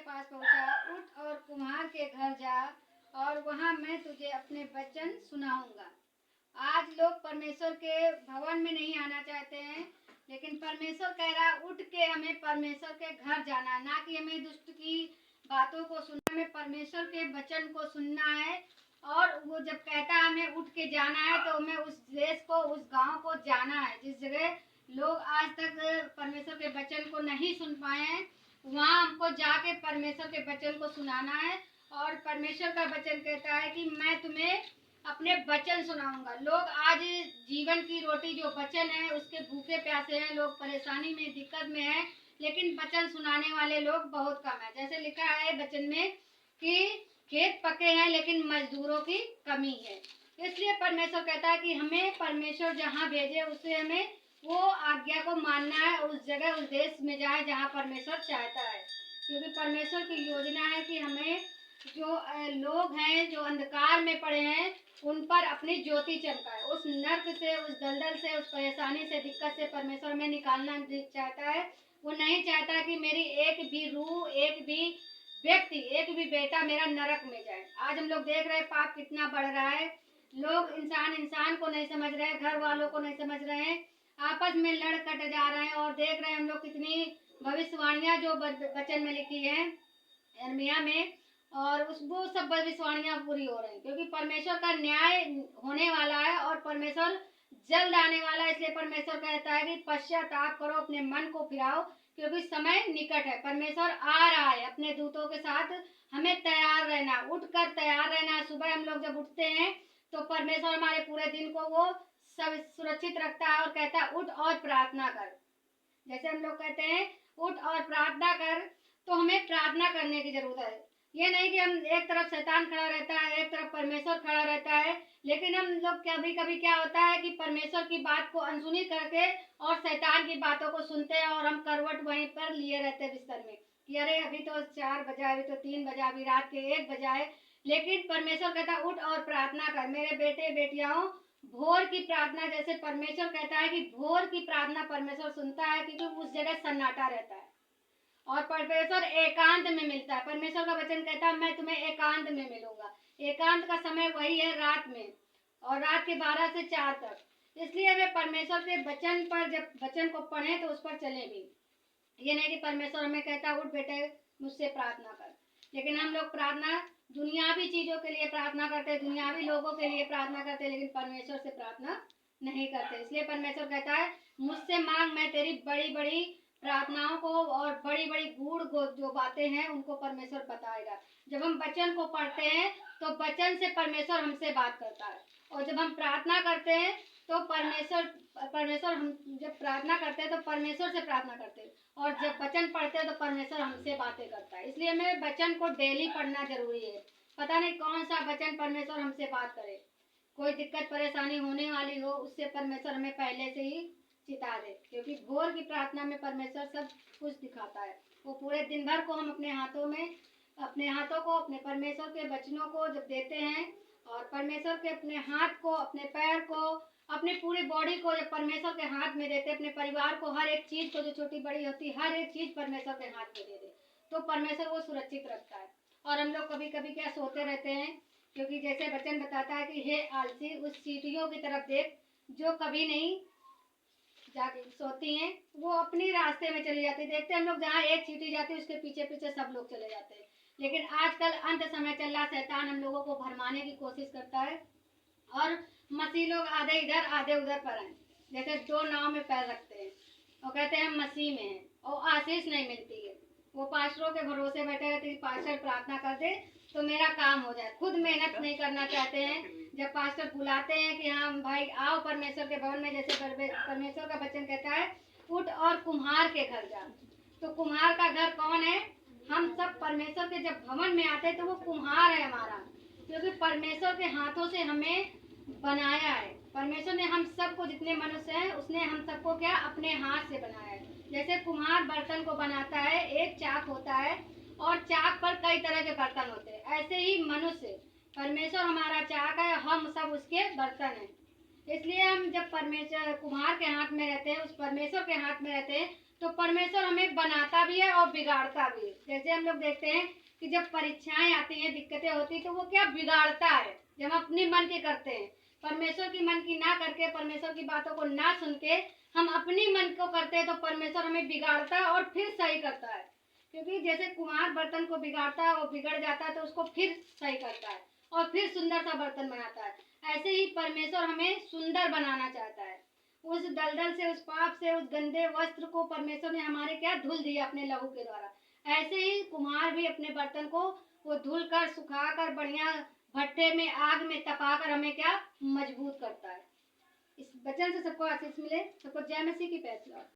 पास पहुंचा, उठ और कुम्हार के घर जा और वहां मैं तुझे अपने वचन सुनाऊंगा। आज लोग परमेश्वर के भवन में नहीं आना चाहते हैं, लेकिन परमेश्वर कह रहा है उठ के हमें परमेश्वर के घर जाना है, ना कि हमें दुष्ट की बातों को सुनना, हमें परमेश्वर के वचन को सुनना है। और वो जब कहता है हमें उठ के जाना है तो हमें उस देश को, उस गांव को जाना है जिस जगह लोग आज तक परमेश्वर के वचन को नहीं सुन पाए हैं। वहाँ हमको जाके परमेश्वर के वचन को सुनाना है। और परमेश्वर का वचन कहता है कि मैं तुम्हें अपने वचन सुनाऊंगा। लोग आज जीवन की रोटी जो वचन है उसके भूखे प्यासे हैं, लोग परेशानी में, दिक्कत में हैं, लेकिन वचन सुनाने वाले लोग बहुत कम है। जैसे लिखा है वचन में कि खेत पके हैं लेकिन मजदूरों की कमी है। इसलिए परमेश्वर कहता है कि हमें परमेश्वर जहाँ भेजे उसे हमें वो आज्ञा को मानना है, उस जगह, उस देश में जाए जहाँ परमेश्वर चाहता है। क्योंकि परमेश्वर की योजना है कि हमें जो लोग हैं जो अंधकार में पड़े हैं उन पर अपनी ज्योति चमकाए। उस नर्क से, उस दलदल से, उस परेशानी से, दिक्कत से परमेश्वर में निकालना चाहता है। वो नहीं चाहता कि मेरी एक भी रूह, एक भी व्यक्ति, एक भी बेटा मेरा नरक में जाए। आज हम लोग देख रहे हैं पाप कितना बढ़ रहा है। लोग इंसान को नहीं समझ रहे हैं, घर वालों को नहीं समझ रहे हैं, आपस में लड़ कट जा रहे हैं। और देख रहे हैं हम लोग कितनी भविष्यवाणियां जो वचन में लिखी है यिर्मयाह में, और वो सब भविष्यवाणियां पूरी हो रही हैं। क्योंकि परमेश्वर का न्याय होने वाला है और परमेश्वर जल्द आने वाला है। इसलिए परमेश्वर कहता है कि पश्चाताप करो, अपने मन को फिराओ, क्योंकि समय निकट है। परमेश्वर आ रहा है अपने दूतों के साथ। हमें तैयार रहना, उठकर तैयार रहना। सुबह हम लोग जब उठते हैं तो परमेश्वर हमारे पूरे दिन को वो सब सुरक्षित रखता है और कहता है उठ और प्रार्थना कर। जैसे हम लोग कहते हैं उठ और प्रार्थना कर, तो हमें प्रार्थना करने की जरूरत है। ये नहीं कि हम एक तरफ शैतान खड़ा रहता है, एक तरफ परमेश्वर खड़ा रहता है। लेकिन हम लोग कभी कभी क्या होता है कि परमेश्वर की बात को अनसुनी करके और शैतान की बातों को सुनते हैं और हम करवट वहीं पर लिए रहते हैं बिस्तर में कि अरे अभी तो 4 बजा, अभी तो 3 बजा, अभी रात के 1 बजा है। लेकिन परमेश्वर कहता उठ और प्रार्थना कर। मेरे बेटे बेटियाओं, भोर की प्रार्थना, जैसे परमेश्वर कहता है कि भोर की प्रार्थना परमेश्वर सुनता है, क्योंकि उस जगह सन्नाटा रहता है और परमेश्वर एकांत में मिलता है। परमेश्वर का वचन कहता है मैं तुम्हें एकांत में मिलूंगा। एकांत का समय वही है रात में, और रात के 12 से 4 तक। इसलिए हमें परमेश्वर के वचन पर, जब वचन को पढ़ें तो उस पर चलें भी। ये नहीं कि परमेश्वर हमें कहता उठ बेटे मुझसे प्रार्थना कर, लेकिन हम लोग प्रार्थना दुनियावी चीजों के लिए प्रार्थना करते, दुनियावी लोगों के लिए प्रार्थना करते, लेकिन परमेश्वर से प्रार्थना नहीं करते। इसलिए परमेश्वर कहता है मुझसे मांग, मैं तेरी बड़ी बड़ी प्रार्थनाओं को और बड़ी बड़ी गूढ़ जो बातें हैं उनको परमेश्वर बताएगा। जब हम वचन को पढ़ते हैं तो वचन से परमेश्वर हमसे बात करता है, और जब हम प्रार्थना करते हैं तो परमेश्वर हम जब प्रार्थना करते हैं तो परमेश्वर से प्रार्थना करते हैं, और जब वचन पढ़ते हैं तो परमेश्वर हमसे बातें करता है। इसलिए हमें वचन को डेली पढ़ना जरूरी है। पता नहीं कौन सा वचन परमेश्वर हमसे बात करे। कोई दिक्कत परेशानी होने वाली हो, उससे परमेश्वर हमें पहले से ही चिता दे, क्योंकि भोर की प्रार्थना में परमेश्वर सब कुछ दिखाता है। वो पूरे दिन भर को हम अपने हाथों को अपने परमेश्वर के वचनों को जब देते हैं, और परमेश्वर के अपने हाथ को, अपने पैर को, अपनी पूरी बॉडी को जब परमेश्वर के हाथ में देते, अपने परिवार को, हर एक चीज को जो छोटी बड़ी होती है हर एक चीज परमेश्वर के हाथ में दे दे, तो परमेश्वर वो सुरक्षित रखता है। और हम लोग कभी कभी क्या सोते रहते हैं, क्योंकि जैसे वचन बताता है कि हे आलसी, उस चींटियों की तरफ देख जो कभी नहीं जाके सोती हैं, वो अपनी रास्ते में चली जाती। देखते हैं हम लोग जहाँ एक चींटी जाती है उसके पीछे पीछे सब लोग चले जाते हैं। लेकिन आजकल अंत समय चल रहा, शैतान हम लोगों को भरमाने की कोशिश करता है, और मसीह लोग आधे इधर आधे उधर पर हैं। जैसे 2 नाव में पैर रखते हैं और कहते हैं हम मसीह में हैं, और आशीष नहीं मिलती है। वो पास्टरों के भरोसे बैठे रहते हैं, पास्टर प्रार्थना कर दे तो मेरा काम हो जाए, खुद मेहनत नहीं करना चाहते हैं। जब पास्टर बुलाते हैं कि हाँ भाई आओ परमेश्वर के भवन में, जैसे परमेश्वर का वचन कहता है उठ और कुम्हार के घर जा, तो कुम्हार का घर कौन है? हम सब परमेश्वर के जब भवन में आते हैं तो वो कुम्हार है हमारा, क्योंकि परमेश्वर के हाथों से हमें बनाया है। परमेश्वर ने हम सबको, जितने मनुष्य हैं उसने हम सबको क्या अपने हाथ से बनाया है। जैसे कुम्हार बर्तन को बनाता है, एक चाक होता है और चाक पर कई तरह के बर्तन होते हैं, ऐसे ही मनुष्य, परमेश्वर हमारा चाक है, हम सब उसके बर्तन हैं। इसलिए हम जब परमेश्वर कुम्हार के हाथ में रहते हैं, उस परमेश्वर के हाथ में रहते हैं, तो परमेश्वर हमें बनाता भी है और बिगाड़ता भी है। जैसे हम लोग देखते हैं कि जब परीक्षाएं आती हैं, दिक्कतें होती हैं, तो वो क्या बिगाड़ता है। जब हम अपनी मन की करते हैं, परमेश्वर की मन की ना करके, परमेश्वर की बातों को ना सुन के हम अपनी मन को करते हैं, तो परमेश्वर हमें बिगाड़ता है और फिर सही करता है। क्योंकि जैसे कुम्हार बर्तन को बिगाड़ता है और बिगड़ जाता है, तो उसको फिर सही करता है और फिर सुंदर सा बर्तन बनाता है। ऐसे ही परमेश्वर हमें सुंदर बनाना चाहता है। उस दलदल से, उस पाप से, उस गंदे वस्त्र को परमेश्वर ने हमारे क्या धुल दिया अपने लहू के द्वारा। ऐसे ही कुम्हार भी अपने बर्तन को वो धुल कर, सुखा कर, बढ़िया भट्टे में, आग में तपा कर हमें क्या मजबूत करता है। इस वचन से सबको आशीष मिले। सबको जय मसीह की पैस लॉर्ड।